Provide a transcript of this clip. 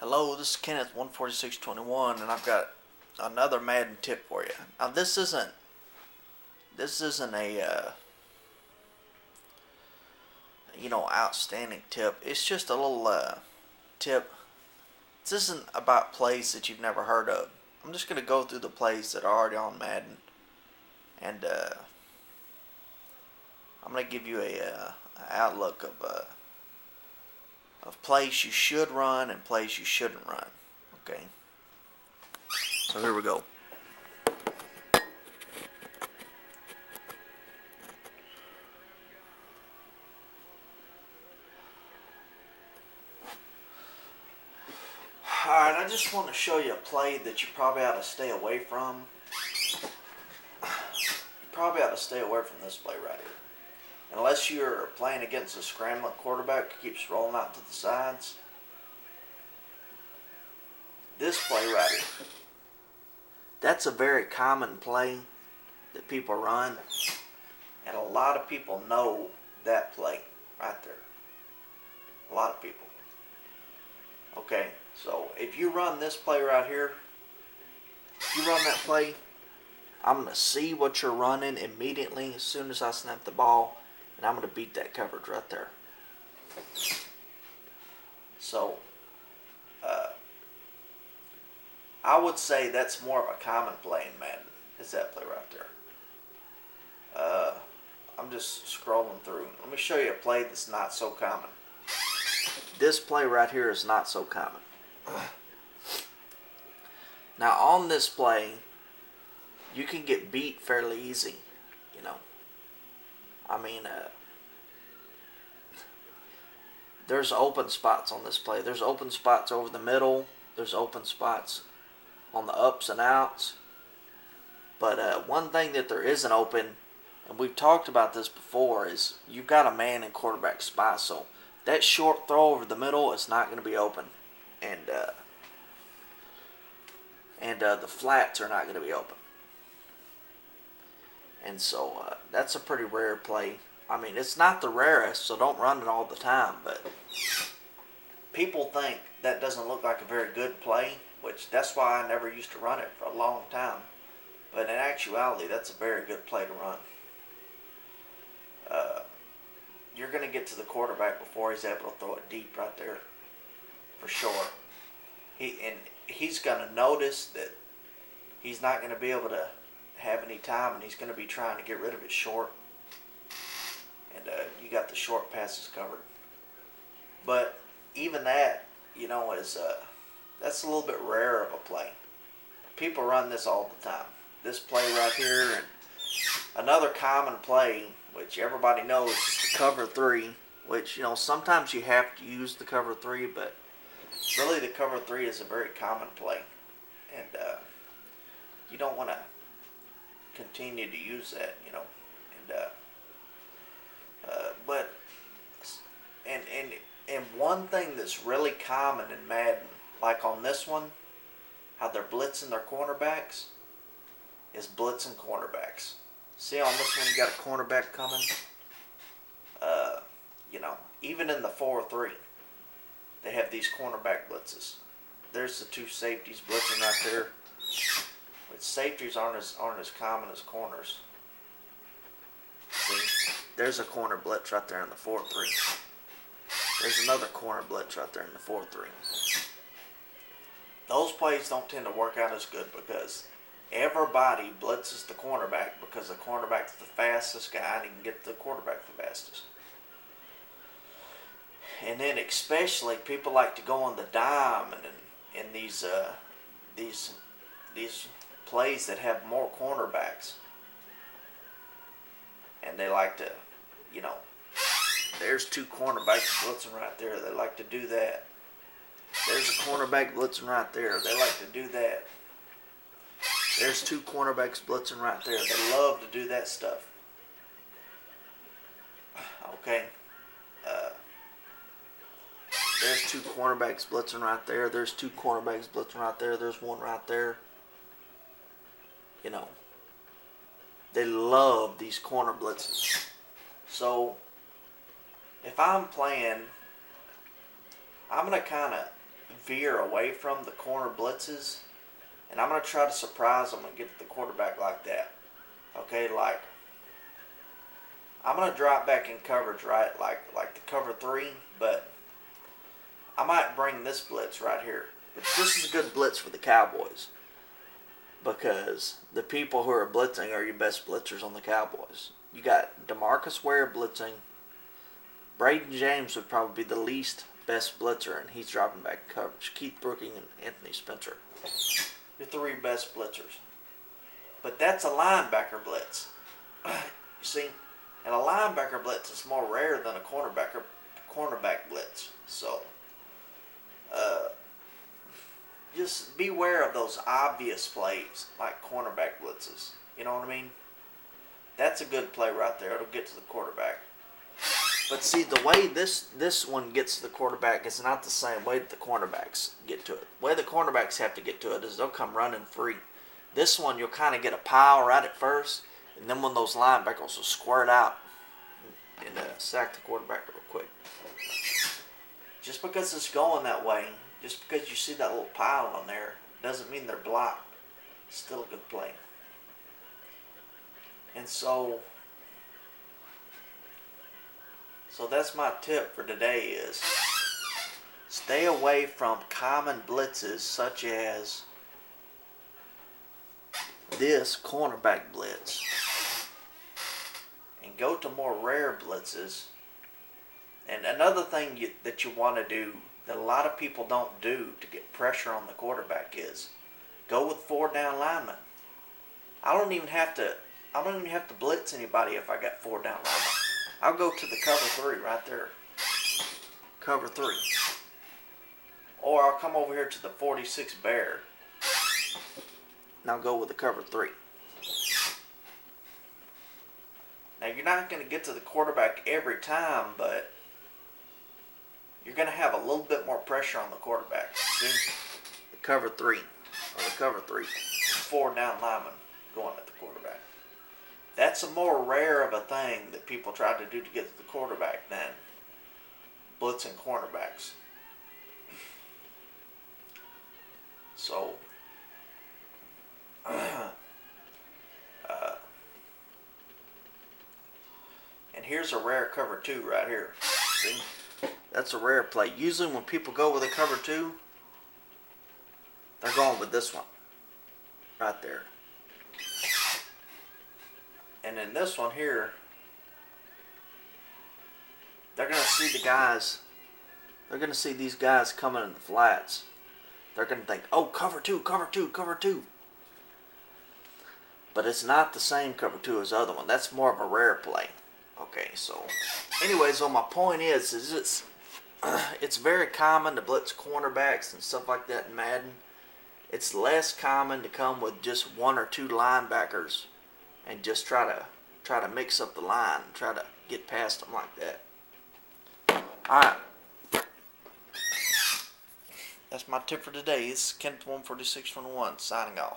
Hello, this is Kenneth 14621, and I've got another Madden tip for you. Now this isn't a outstanding tip. It's just a little tip. This isn't about plays that you've never heard of. I'm just gonna go through the plays that are already on Madden, and I'm gonna give you a outlook of plays you should run and plays you shouldn't run. Okay. So here we go. Alright, I just want to show you a play that you probably ought to stay away from. You probably ought to stay away from this play right here. Unless you're playing against a scrambling quarterback who keeps rolling out to the sides. This play right here. That's a very common play that people run. And a lot of people know that play right there. A lot of people. Okay, so if you run this play right here, if you run that play, I'm going to see what you're running immediately as soon as I snap the ball, and I'm going to beat that coverage right there. So, I would say that's more of a common play in Madden, is that play right there. I'm just scrolling through. Let me show you a play that's not so common. This play right here is not so common. Now on this play, you can get beat fairly easy, you know. I mean, there's open spots on this play. There's open spots over the middle. There's open spots on the ups and outs. But one thing that there isn't open, and we've talked about this before, is you've got a man in quarterback spy. So that short throw over the middle is not going to be open. And the flats are not going to be open. And so that's a pretty rare play. I mean, it's not the rarest, so don't run it all the time. But people think that doesn't look like a very good play, which that's why I never used to run it for a long time. But in actuality, that's a very good play to run. You're going to get to the quarterback before he's able to throw it deep right there, for sure. He's going to notice that he's not going to be able to have any time, and he's going to be trying to get rid of it short. And you got the short passes covered. But even that, is that's a little bit rare of a play. People run this all the time. This play right here, and another common play, which everybody knows, is the cover three. Which sometimes you have to use the cover three, but really the cover three is a very common play, and you don't want to continue to use that, and one thing that's really common in Madden, like on this one, how they're blitzing their cornerbacks, is blitzing cornerbacks. See, on this one you got a cornerback coming. Even in the 4-3, they have these cornerback blitzes. There's the two safeties blitzing right there. But safeties aren't as common as corners. See, there's a corner blitz right there in the 4-3. There's another corner blitz right there in the 4-3. Those plays don't tend to work out as good because everybody blitzes the cornerback because the cornerback's the fastest guy and he can get to the quarterback the fastest. And then especially people like to go on the dime and in these plays that have more cornerbacks. And they like to, there's two cornerbacks blitzing right there. They like to do that. There's a cornerback blitzing right there. They like to do that. There's two cornerbacks blitzing right there. They love to do that stuff. Okay. There's two cornerbacks blitzing right there. There's two cornerbacks blitzing right there. There's one right there. They love these corner blitzes. So, if I'm playing, I'm going to kind of veer away from the corner blitzes, and I'm going to try to surprise them and get to the quarterback like that. Okay, like I'm going to drop back in coverage, right, like the cover 3, but I might bring this blitz right here. But this is a good blitz for the Cowboys because the people who are blitzing are your best blitzers on the Cowboys. You got DeMarcus Ware blitzing. Braden James would probably be the least best blitzer, and he's dropping back in coverage. Keith Brooking and Anthony Spencer. Your 3 best blitzers. But that's a linebacker blitz. You see? And a linebacker blitz is more rare than a cornerback blitz. So, just beware of those obvious plays like cornerback blitzes. You know what I mean? That's a good play right there. It'll get to the quarterback. But see, the way this one gets to the quarterback is not the same way that the cornerbacks get to it. The way the cornerbacks have to get to it is they'll come running free. This one, you'll kind of get a pile right at first, and then when those linebackers will squirt out and sack the quarterback real quick. Just because it's going that way, just because you see that little pile on there, doesn't mean they're blocked. It's still a good play. And so that's my tip for today is stay away from common blitzes such as this cornerback blitz and go to more rare blitzes. And another thing that you want to do that a lot of people don't do to get pressure on the quarterback is go with 4 down linemen. I don't even have to blitz anybody if I got 4 down linemen. I'll go to the cover 3 right there. Cover 3. Or I'll come over here to the 46 bear. And I'll go with the cover 3. Now you're not going to get to the quarterback every time, but you're going to have a little bit more pressure on the quarterback. See? The cover 3. Or the cover 3. 4 down linemen going at the quarterback. That's a more rare of a thing that people try to do to get to the quarterback than blitzing cornerbacks. So, and here's a rare cover 2 right here. See? That's a rare play. Usually when people go with a cover 2, they're going with this one. Right there. And in this one here, they're going to see these guys coming in the flats. They're going to think, oh, cover 2, cover 2, cover 2. But it's not the same cover 2 as the other one. That's more of a rare play. Okay, so anyways, my point is it's very common to blitz cornerbacks and stuff like that in Madden. It's less common to come with just 1 or 2 linebackers and just try to mix up the line and try to get past them like that. Alright. That's my tip for today. It's Kenneth 14621 signing off.